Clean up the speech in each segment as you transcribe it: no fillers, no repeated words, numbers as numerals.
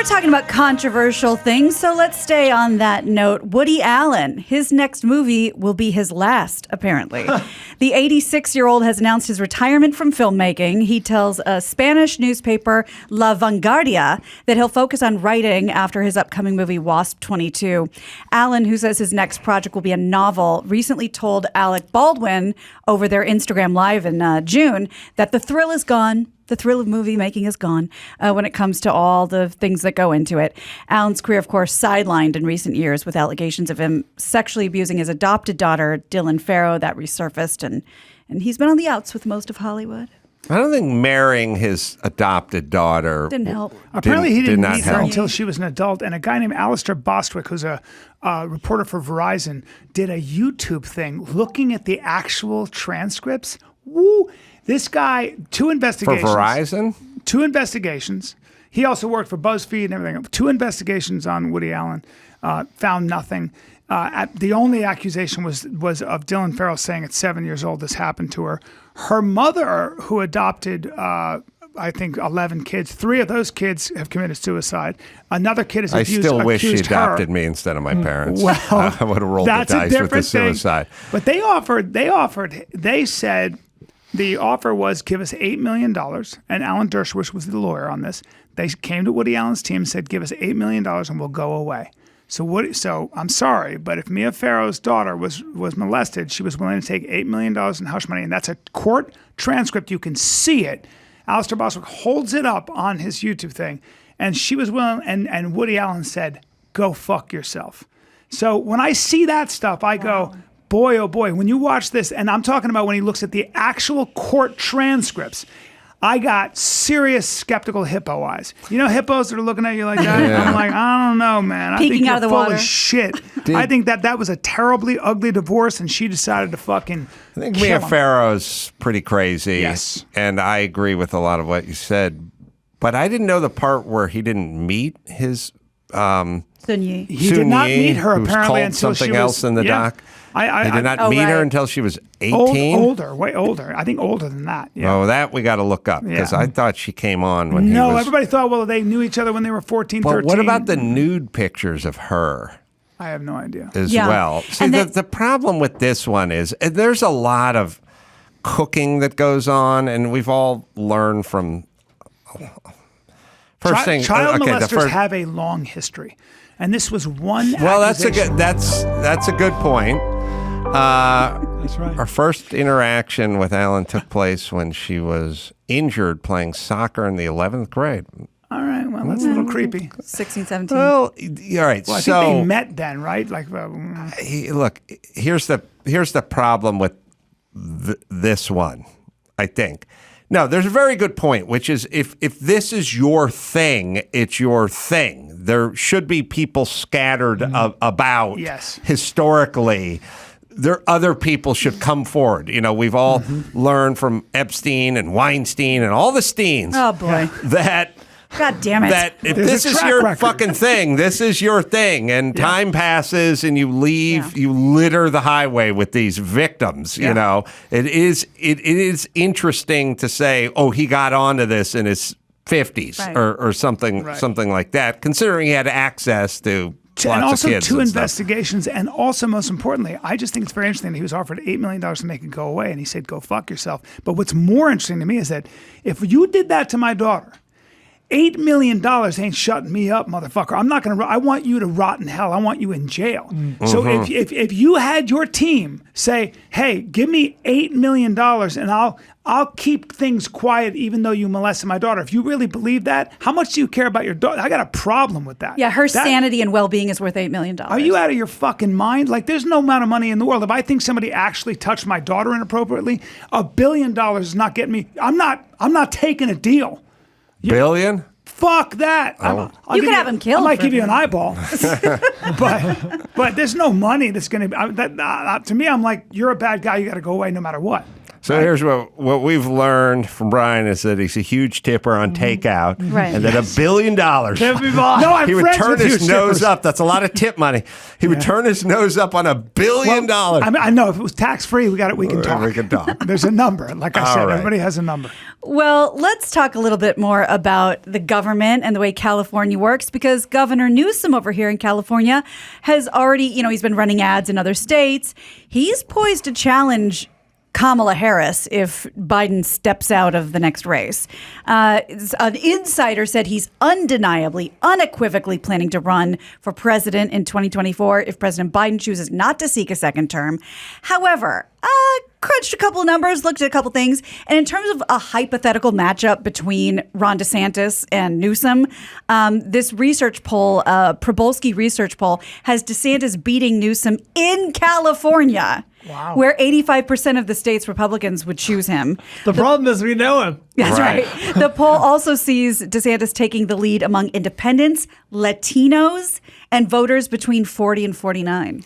we're talking about controversial things, so let's stay on that note. Woody Allen, his next movie will be his last, apparently. The 86-year-old has announced his retirement from filmmaking. He tells a Spanish newspaper, La Vanguardia, that he'll focus on writing after his upcoming movie, Wasp 22. Allen, who says his next project will be a novel, recently told Alec Baldwin over their Instagram Live in June that the thrill is gone. The thrill of movie making is gone when it comes to all the things that go into it. Allen's career, of course, sidelined in recent years with allegations of him sexually abusing his adopted daughter, Dylan Farrow, that resurfaced. And he's been on the outs with most of Hollywood. I don't think marrying his adopted daughter didn't help. Apparently, he didn't meet her help. until she was an adult. And a guy named Alistair Bostwick, who's a reporter for Verizon, did a YouTube thing looking at the actual transcripts. Woo! This guy, 2 investigations. For Verizon? 2 investigations. He also worked for BuzzFeed and everything. 2 investigations on Woody Allen, found nothing. The only accusation was of Dylan Farrow saying at 7 years old this happened to her. Her mother, who adopted, I think, 11 kids, 3 of those kids have committed suicide. Another kid is accused. I still wish she adopted her. me instead of my parents. Well, I would have rolled the dice with the suicide. Thing. But they said the offer was give us $8 million, and Alan Dershowitz was the lawyer on this. They came to Woody Allen's team and said, give us $8 million and we'll go away. So I'm sorry, but if Mia Farrow's daughter was molested, she was willing to take $8 million in hush money, and that's a court transcript. You can see it. Alistair Bostwick holds it up on his YouTube thing, and she was willing, and Woody Allen said, go fuck yourself. So when I see that stuff, I go, boy, oh boy, when you watch this, and I'm talking about when he looks at the actual court transcripts, I got serious skeptical hippo eyes. You know hippos that are looking at you like that? Yeah. I'm like, I don't know, man. Peeking out of the full water. Of shit. I think that was a terribly ugly divorce, and she decided to fucking I think Mia Farrow's pretty crazy. Yes. And I agree with a lot of what you said. But I didn't know the part where he didn't meet his... Sun Yi. He did not meet her, apparently, until something she else was, in the doc. I did not meet her until she was 18? Older, way older. I think older than that. Yeah. Oh, that we got to look up, because I thought she came on when he was... No, everybody thought, well, they knew each other when they were 14, 13. But what about the nude pictures of her? I have no idea. As well. See, the problem with this one is there's a lot of cooking that goes on, and we've all learned from... Child molesters have a long history, and this was one. Well, that's a good point. That's right. Our first interaction with Ellen took place when she was injured playing soccer in the 11th grade. All right, well, that's a little creepy. 16, 17. Well, all right. Well, I think they met then, right? Like, look, here's the problem with this one, I think. No, there's a very good point, which is if this is your thing, it's your thing. There should be people scattered about historically. Other people should come forward. You know, we've all learned from Epstein and Weinstein and all the Steens. Oh, boy. That... God damn it. That if this is your fucking thing, this is your thing, and time passes and you leave, you litter the highway with these victims, you know. It is interesting to say, oh, he got onto this in his 50s or something like that, considering he had access to and also kids 2 and investigations, and also, most importantly, I just think it's very interesting that he was offered $8 million to make it go away, and he said, go fuck yourself. But what's more interesting to me is that if you did that to my daughter, $8 million ain't shutting me up, motherfucker. I'm not going to. I want you to rot in hell. I want you in jail. So if you had your team say, "Hey, give me $8 million and I'll keep things quiet, even though you molested my daughter." If you really believe that, how much do you care about your daughter? I got a problem with that. Yeah, her sanity and well-being is worth $8 million. Are you out of your fucking mind? Like, there's no amount of money in the world. If I think somebody actually touched my daughter inappropriately, $1 billion is not getting me. I'm not taking a deal. Billion? Fuck that. You could have him killed. I might give you an eyeball. but there's no money that's going to... to me, I'm like, you're a bad guy. You got to go away no matter what. So here's what we've learned from Bryan is that he's a huge tipper on takeout, Right. and that $1 billion. I'm He would friends turn with his huge nose tippers. up. That's a lot of tip money. He would turn his nose up on $1 billion. I mean, I know if it was tax free, we can talk. We can talk. There's a number. Like I All said, right. everybody has a number. Well, let's talk a little bit more about the government and the way California works, because Governor Newsom over here in California has already, he's been running ads in other states. He's poised to challenge Kamala Harris if Biden steps out of the next race. An insider said he's undeniably, unequivocally planning to run for president in 2024 if President Biden chooses not to seek a second term. However, crunched a couple of numbers, looked at a couple things, and in terms of a hypothetical matchup between Ron DeSantis and Newsom, this research poll, Probolsky research poll, has DeSantis beating Newsom in California. Wow. Where 85% of the state's Republicans would choose him. The problem is we know him. That's right. The poll also sees DeSantis taking the lead among independents, Latinos, and voters between 40 and 49.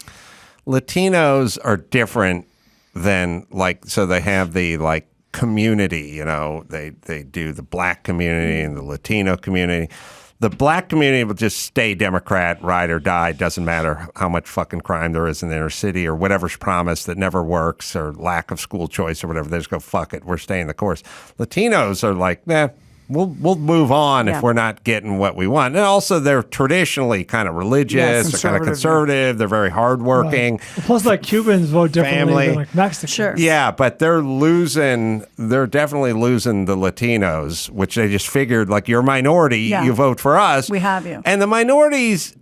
Latinos are different than so they have the community, they do the black community and the Latino community. The black community will just stay Democrat, ride or die. Doesn't matter how much fucking crime there is in the inner city or whatever's promised that never works or lack of school choice or whatever. They just go, fuck it, we're staying the course. Latinos are like, nah, we'll move on if we're not getting what we want. And also, they're traditionally kind of religious, they're kind of conservative, they're very hardworking. Right. Plus, Cubans vote differently than Mexicans. Sure. Yeah, but they're definitely losing the Latinos, which they just figured, you're a minority, you vote for us. We have you. And the minorities,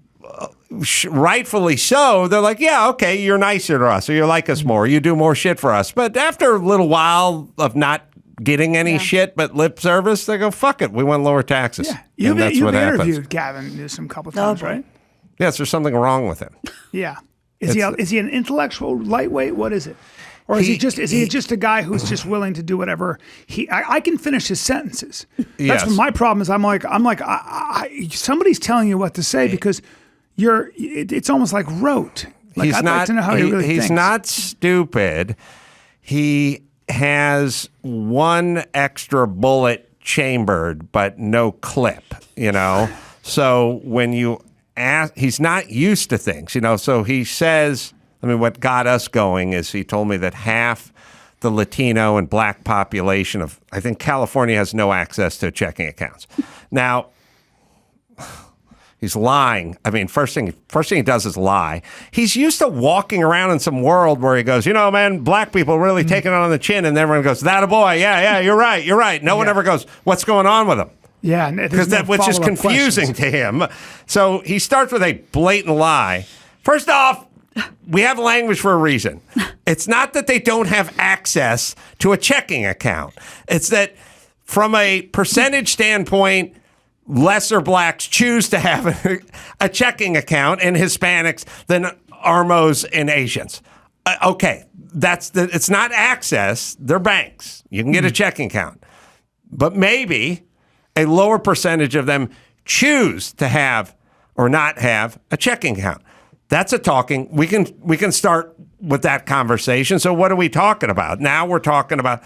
rightfully so, they're like, yeah, okay, you're nicer to us, or you like us more, you do more shit for us. But after a little while of not getting any shit but lip service, they go, fuck it, we want lower taxes. Yeah. And You've what happens. interviewed Gavin Newsom a couple times, right? Yes, there's something wrong with him. Yeah. Is he an intellectual lightweight? What is it? Or is he just a guy who's just willing to do whatever I can finish his sentences. That's what my problem is. I'm like somebody's telling you what to say because it's almost like rote. I'd like to know how he really thinks. He's not stupid. He has one extra bullet chambered, but no clip, So when you ask, he's not used to things, So he says, what got us going is he told me that half the Latino and black population of, I think California has no access to checking accounts. Now, he's lying. First thing he does is lie. He's used to walking around in some world where he goes, man, black people really taking it on the chin, and everyone goes, that a boy, yeah, you're right. No one ever goes, what's going on with him? Yeah, because which is confusing to him. So he starts with a blatant lie. First off, we have language for a reason. It's not that they don't have access to a checking account. It's that from a percentage standpoint, lesser blacks choose to have a checking account and Hispanics than Armos and Asians. Okay, it's not access. They're banks. You can get a checking account. But maybe a lower percentage of them choose to have or not have a checking account. That's a talking. We can start with that conversation. So what are we talking about? Now we're talking about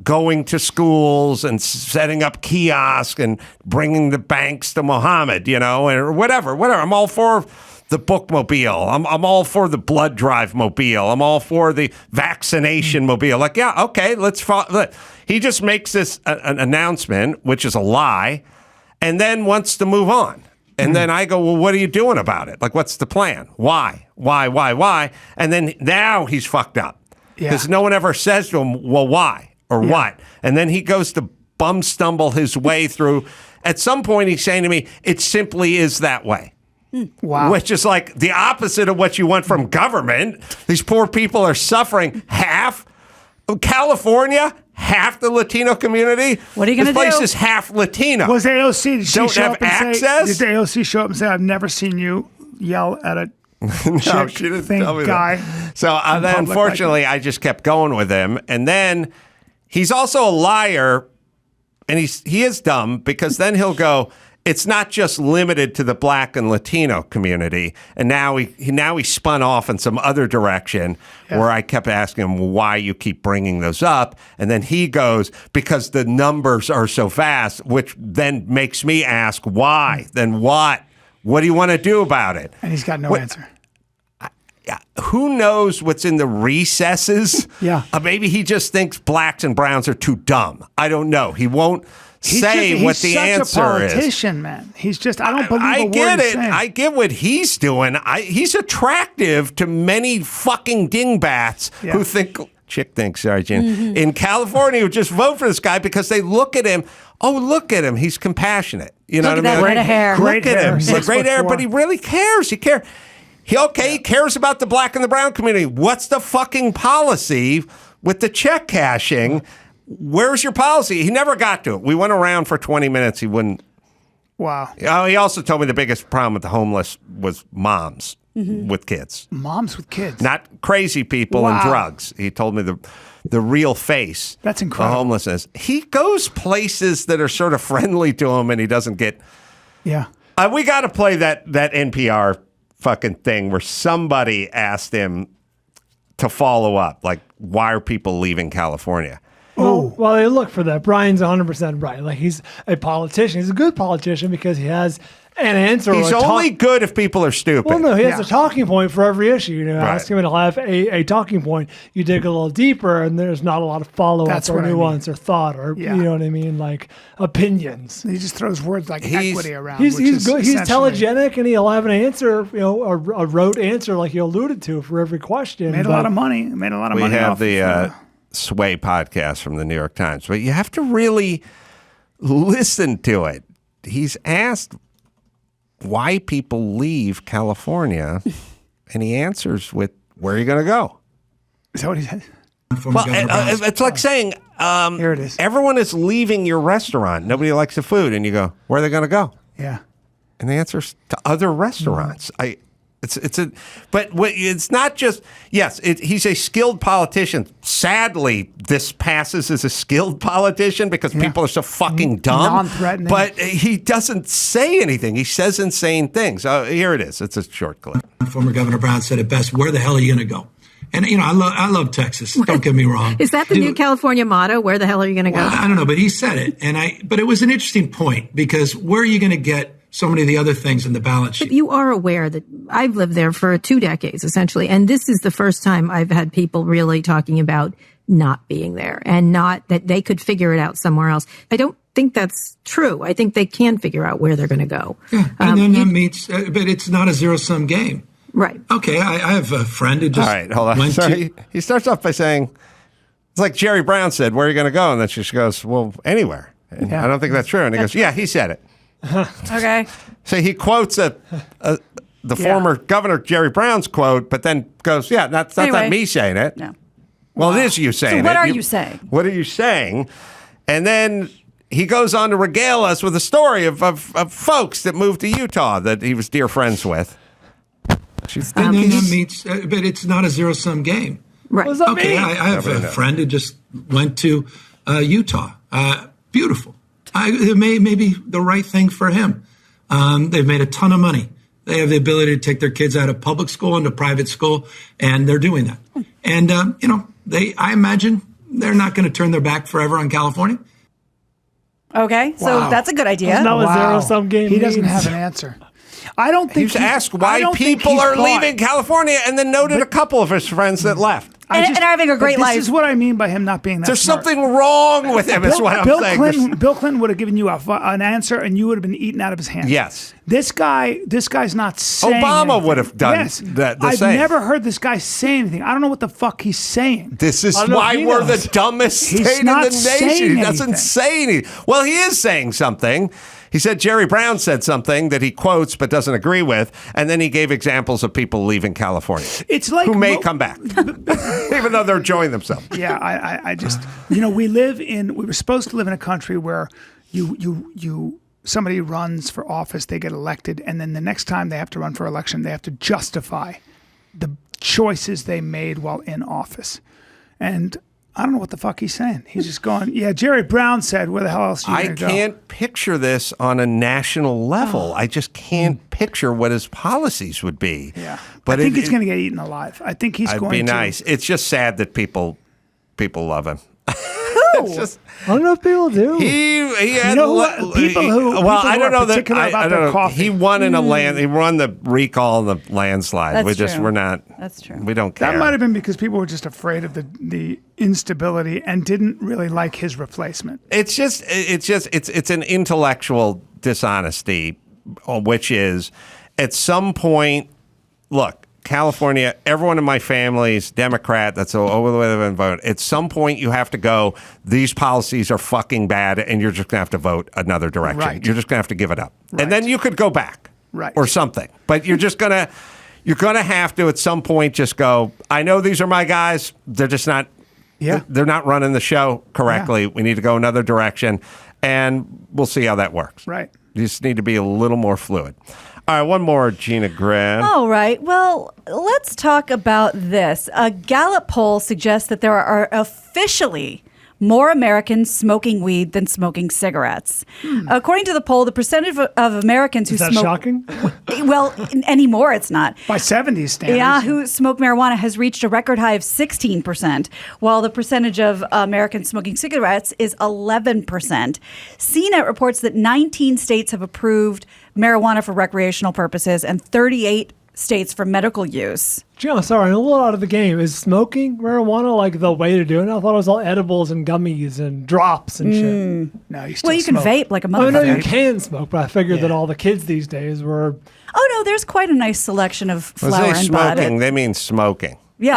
going to schools and setting up kiosks and bringing the banks to Muhammad, or whatever. I'm all for the bookmobile. I'm all for the blood drive mobile. I'm all for the vaccination mobile. Okay, let's follow. He just makes this an announcement, which is a lie, and then wants to move on. And then I go, well, what are you doing about it? What's the plan? Why? And then now he's fucked up. Because no one ever says to him, well, why or what? And then he goes to bum stumble his way through. At some point, he's saying to me, it simply is that way. Wow. Which is the opposite of what you want from government. These poor people are suffering. Half of California, half the Latino community. What are you going to do? This place is half Latino. Was AOC, did she don't show have up and access? Say, did AOC show up and say, I've never seen you yell at a No, she didn't tell me guy that. So then, unfortunately, I just kept going with him. And then he's also a liar, and he is dumb because then he'll go, it's not just limited to the Black and Latino community. And now he spun off in some other direction where I kept asking him why you keep bringing those up. And then he goes, because the numbers are so vast, which then makes me ask why? Then what? What do you want to do about it? And he's got no answer. Who knows what's in the recesses? Yeah. Maybe he just thinks blacks and browns are too dumb. I don't know. He won't say what the answer is. He's such a politician, man. He's just, I don't believe I a word get he's it. saying. I get what he's doing. He's attractive to many fucking dingbats who think, chick thinks, sorry, Jen, in California who just vote for this guy because they look at him. Oh, look at him. He's compassionate. You know Look what I at mean? that red hair. Look at him. Great Great hair, but he really cares. He cares. He cares about the black and the brown community. What's the fucking policy with the check cashing? Where's your policy? He never got to it. We went around for 20 minutes. He wouldn't. Wow. Oh, he also told me the biggest problem with the homeless was moms with kids. Moms with kids. Not crazy people and Wow. drugs. He told me the real face. That's incredible. Of homelessness. He goes places that are sort of friendly to him and he doesn't get. Yeah. We got to play that NPR fucking thing where somebody asked him to follow up. Like, why are people leaving California? Well, they look for that. Brian's 100% right. Like, he's a politician. He's a good politician because he has an answer. He's only good if people are stupid. Well, no, he has a talking point for every issue. You know, Right. ask him and he'll have a talking point. You dig a little deeper, and there's not a lot of follow-up That's or what I mean. nuance or thought or you know what I mean, like opinions. He just throws words like He's- equity around. He's which is good. He's essentially- telegenic, and he'll have an answer. You know, a rote answer like you alluded to for every question. Made a lot of money. Made a lot of We money. have off the of, Sway podcast from the New York Times, but you have to really listen to it. He's asked why people leave California, and he answers with, where are you going to go? Is that what he said? Well, it's like saying, Here it is. everyone is leaving your restaurant. Nobody likes the food. And you go, where are they going to go? Yeah. And the answer's to other restaurants. It's not just, he's a skilled politician. Sadly, this passes as a skilled politician because people are so fucking dumb. Non-threatening. But he doesn't say anything. He says insane things. Here it is. It's a short clip. Former Governor Brown said it best, where the hell are you going to go? And, you know, I love Texas. Don't get me wrong. Is that the new California motto? Where the hell are you going to go? I don't know, but he said it. But it was an interesting point because where are you going to get so many of the other things in the balance sheet? But you are aware that I've lived there for 2 decades, essentially. And this is the first time I've had people really talking about not being there and not that they could figure it out somewhere else. I don't think that's true. I think they can figure out where they're going to go. Yeah, and then that meets, but it's not a zero-sum game. Right. Okay, I have a friend who just All right, hold on. went So to... he starts off by saying, it's like Jerry Brown said, where are you going to go? And then she goes, well, anywhere. And I don't think that's true. And he goes, yeah, he said it. Okay. So he quotes the former Governor Jerry Brown's quote, but then goes, yeah, that's Anyway. not me saying it. No. Well, it is you saying it. what are you saying? What are you saying? And then he goes on to regale us with a story of folks that moved to Utah that he was dear friends with. And then that meets, but it's not a zero-sum game. Right. What does that Okay, mean? I have a friend who just went to Utah. Beautiful. It may be the right thing for him. They've made a ton of money. They have the ability to take their kids out of public school into private school, and they're doing that. And, I imagine they're not going to turn their back forever on California. Okay. So Wow. that's a good idea. That's not what zero-sum game He doesn't means. have an answer. I don't think He's asked why I don't think people he's are thought. leaving California and then noted a couple of his friends that left. And having a great but life. This is what I mean by him not being that There's smart. something wrong with him, is what I'm saying. Bill Clinton would have given you an answer, and you would have been eaten out of his hand. Yes. This guy's not saying Obama anything. would have done yes. the I've same. never heard this guy say anything. I don't know what the fuck he's saying. This is I don't know why if he we're knows. the dumbest He's state in not the saying nation. He doesn't anything. say anything. Well, he is saying something. He said Jerry Brown said something that he quotes but doesn't agree with, and then he gave examples of people leaving California It's like who may come back, even though they're enjoying themselves. Yeah, I just we were supposed to live in a country where you somebody runs for office, they get elected, and then the next time they have to run for election, they have to justify the choices they made while in office. And I don't know what the fuck he's saying. He's just going, yeah, Jerry Brown said, where the hell else are you I going to go? can't picture this on a national level. I just can't picture what his policies would be. Yeah. But I think he's going to get eaten alive. I think he's it'd going be to. nice. It's just sad that people love him. It's just, I don't know if people do. he had people who I don't know that particular about I their don't know. coffee. He won in he won the recall and the landslide. That's true. We're not. That's true. We don't care. That might have been because people were just afraid of the instability and didn't really like his replacement. It's an intellectual dishonesty, which is at some point, look, California, everyone in my family is Democrat. That's over the way they've been voting. At some point, you have to go, these policies are fucking bad, and you're just going to have to vote another direction. Right. You're just going to have to give it up. Right. And then you could go back. Right. Or something. But you're going to have to, at some point, just go, I know these are my guys. They're just not, they're not running the show correctly. Yeah. We need to go another direction. And we'll see how that works. Right. You just need to be a little more fluid. All right, one more, Gina Grad. All right. Well, let's talk about this. A Gallup poll suggests that there are officially more Americans smoking weed than smoking cigarettes. According to the poll, the percentage of Americans who Is that smoke... shocking? Well, anymore it's not. By 70s standards. Yeah, who smoke marijuana has reached a record high of 16%, while the percentage of Americans smoking cigarettes is 11%. CNET reports that 19 states have approved marijuana for recreational purposes and 38 states for medical use. Gee, I'm sorry, I'm a little out of the game. Is smoking marijuana like the way to do it? I thought it was all edibles and gummies and drops and shit. No, you still Well, you can smoke. vape like a I know you motherfucker. can smoke, but I figured that all the kids these days were. Oh, no, there's quite a nice selection of When flower they and say bud. smoking, they mean smoking. Yeah,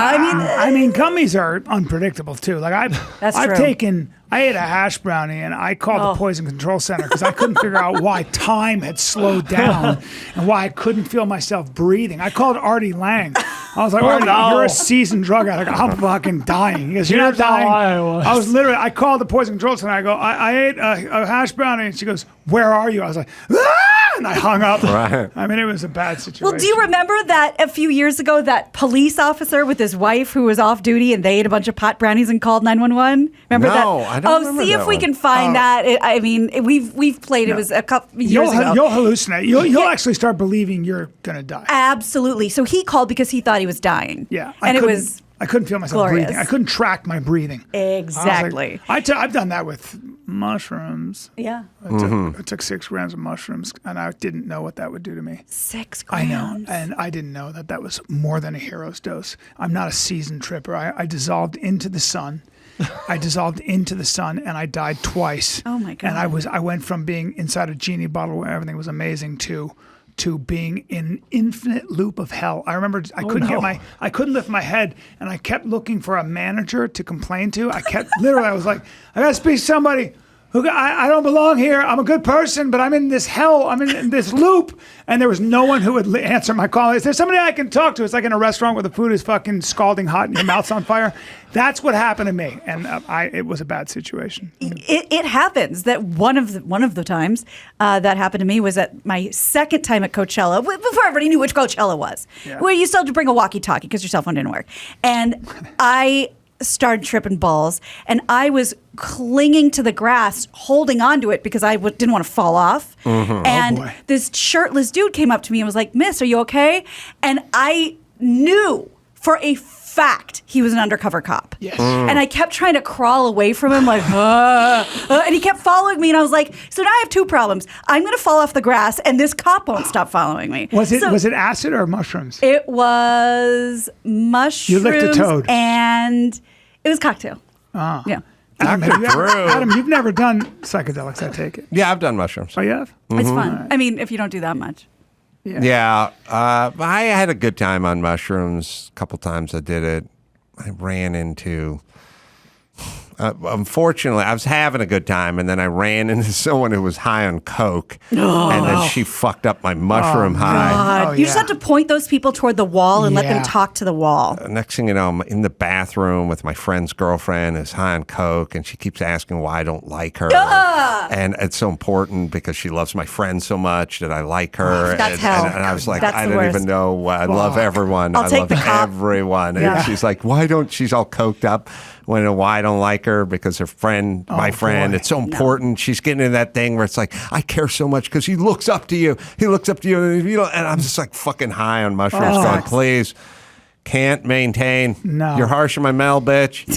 I mean, gummies are unpredictable too. Like That's I've true. I ate a hash brownie and I called the Poison Control Center because I couldn't figure out why time had slowed down and why I couldn't feel myself breathing. I called Artie Lang. I was like, Artie, you're a seasoned drug addict. I'm fucking dying. He goes, you're not Here's how dying. I was. I called the Poison Control Center. I go, I ate a hash brownie. And she goes, where are you? I was like, ah! And I hung up. Right. I mean, it was a bad situation. Well, do you remember that a few years ago, that police officer with his wife who was off duty and they ate a bunch of pot brownies and called 911? Remember that? No, I don't remember see that if we one. can find that. I mean, we've played. It was a couple years ago. You'll hallucinate. You'll actually start believing you're gonna die. Absolutely. So he called because he thought he was dying. Yeah, and it was I couldn't feel myself glorious. breathing. I couldn't track my breathing. Exactly. I've done that with mushrooms. Yeah. I took 6 grams of mushrooms, and I didn't know what that would do to me. 6 I grams. know, and I didn't know that was more than a hero's dose. I'm not a seasoned tripper. I dissolved into the sun. And I died twice. Oh, my God. And I went from being inside a genie bottle where everything was amazing to being in an infinite loop of hell. I remember I couldn't lift my head, and I kept looking for a manager to complain to. I was like, I gotta speak to somebody. I don't belong here. I'm a good person, but I'm in this hell. I'm in this loop. And there was no one who would answer my call. Is there somebody I can talk to? It's like in a restaurant where the food is fucking scalding hot and your mouth's on fire. That's what happened to me. And it was a bad situation. It happens that one of the times that happened to me was at my second time at Coachella, before everybody knew which Coachella was, where you still had to bring a walkie-talkie because your cell phone didn't work. And I started tripping balls, and I was clinging to the grass, holding onto it because I didn't want to fall off. And this shirtless dude came up to me and was like, "Miss, are you okay?" And I knew for a fact he was an undercover cop. Yes. And I kept trying to crawl away from him like, and he kept following me, and I was like, so now I have 2 problems. I'm going to fall off the grass, and this cop won't stop following me. Was it acid or mushrooms? It was mushrooms. You licked a toad. And it was cocktail. Oh. Yeah. Adam, you've never done psychedelics, I take it. Yeah, I've done mushrooms. Oh, you have? It's fun. I mean, if you don't do that much. Yeah, I had a good time on mushrooms. A couple times I did it. I ran into... unfortunately, I was having a good time, and then I ran into someone who was high on coke, and then she fucked up my mushroom high. God. You just have to point those people toward the wall and let them Yeah. talk to the wall. Next thing you know, I'm in the bathroom with my friend's girlfriend who's high on coke, and she keeps asking why I don't like her. And it's so important because she loves my friend so much that I like her. That's hell. And I was like, That's I the don't worst. even know. I love everyone. I'll I take love the cop. everyone. Yeah. And she's like, why don't, she's all coked up. why I don't like her because her friend, my friend, boy. it's so important. She's getting in that thing where it's like, I care so much because he looks up to you. He looks up to you. And, and I'm just like fucking high on mushrooms going, please. Can't maintain. No. You're harsh on my Mel, bitch.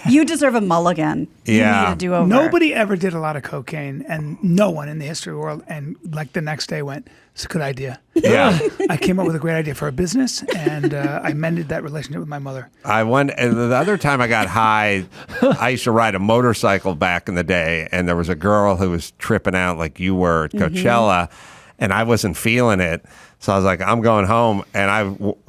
You deserve a mulligan. Yeah. You need a do-over. Nobody ever did a lot of cocaine, and no one in the history of the world. And like the next day went, it's a good idea. Yeah. I came up with a great idea for a business, and I mended that relationship with my mother. And the other time I got high, I used to ride a motorcycle back in the day, and there was a girl who was tripping out like you were at Coachella, and I wasn't feeling it. So I was like, I'm going home, and I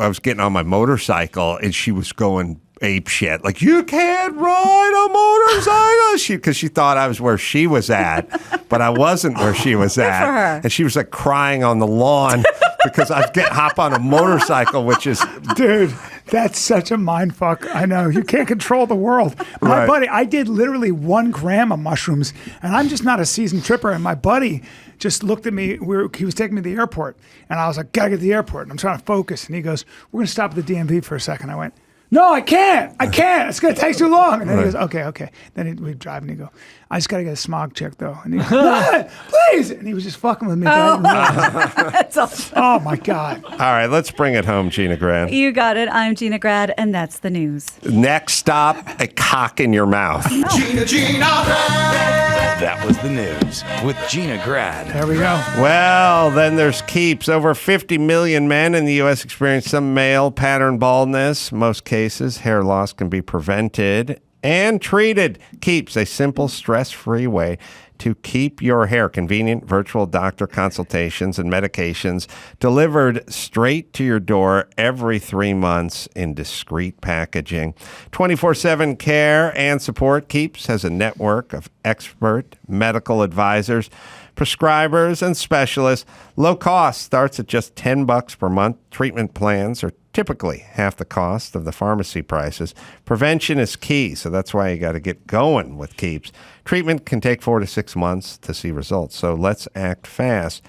was getting on my motorcycle, and she was going ape shit. Like, you can't ride a motorcycle. Because she thought I was where she was at, but I wasn't where she was at. for her. And she was like crying on the lawn because I hop on a motorcycle, which is... Dude, that's such a mind fuck. I know. You can't control the world. My buddy, I did literally 1 gram of mushrooms, and I'm just not a seasoned tripper. And my buddy just looked at me. He was taking me to the airport, and I was like, gotta get to the airport. And I'm trying to focus. And he goes, we're going to stop at the DMV for a second. I went, no, I can't. It's going to take too long. And then he goes, okay. Then we drive, and he go, I just got to get a smog check, though. And he goes, "Ah, please. And he was just fucking with me. That's awesome. Oh, my God. All right, let's bring it home, Gina Grad. You got it. I'm Gina Grad, and that's the news. Next stop, a cock in your mouth. Gina Grad. That was the news with Gina Grad. There we go. Well, then there's Keeps. Over 50 million men in the U.S. experience some male pattern baldness. Most cases, hair loss can be prevented and treated. Keeps, a simple, stress-free way to keep your hair. Convenient virtual doctor consultations and medications delivered straight to your door every 3 months in discreet packaging. 24/7 care and support. Keeps has a network of expert medical advisors, prescribers, and specialists. Low cost starts at just $10 per month. Treatment plans are typically half the cost of the pharmacy prices. Prevention is key, so that's why you got to get going with Keeps. Treatment can take 4 to 6 months to see results, so let's act fast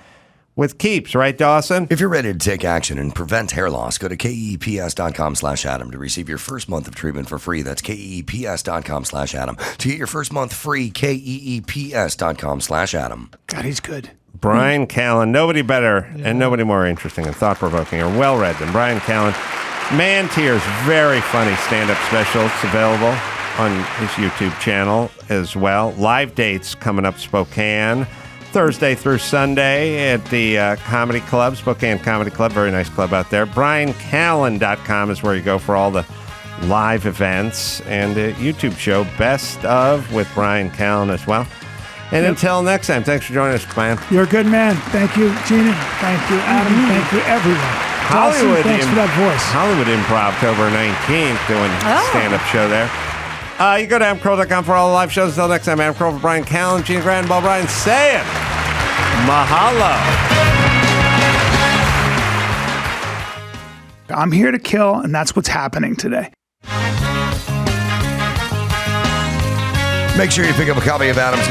with Keeps, right, Dawson? If you're ready to take action and prevent hair loss, go to keeps.com/Adam to receive your first month of treatment for free. That's keeps.com/Adam. To get your first month free, keeps.com/Adam. God, he's good. Bryan Callen, nobody better and nobody more interesting and thought-provoking or well-read than Bryan Callen. Man Tears, very funny stand-up special. It's available on his YouTube channel as well. Live dates coming up Spokane, Thursday through Sunday at the Comedy Club, Spokane Comedy Club. Very nice club out there. BryanCallen.com is where you go for all the live events and a YouTube show, Best of with Bryan Callen as well. And until next time, thanks for joining us, man. You're a good man. Thank you, Gina. Thank you, Adam. Thank you, everyone. Hollywood, Dawson, thanks for that voice. Hollywood Improv, October 19th, doing stand-up show there. You go to AdamCarolla.com for all the live shows. Until next time, Adam Carolla for Bryan Callen, Gina Grad, and Bob Bryan saying mahalo. I'm here to kill, and that's what's happening today. Make sure you pick up a copy of Adam's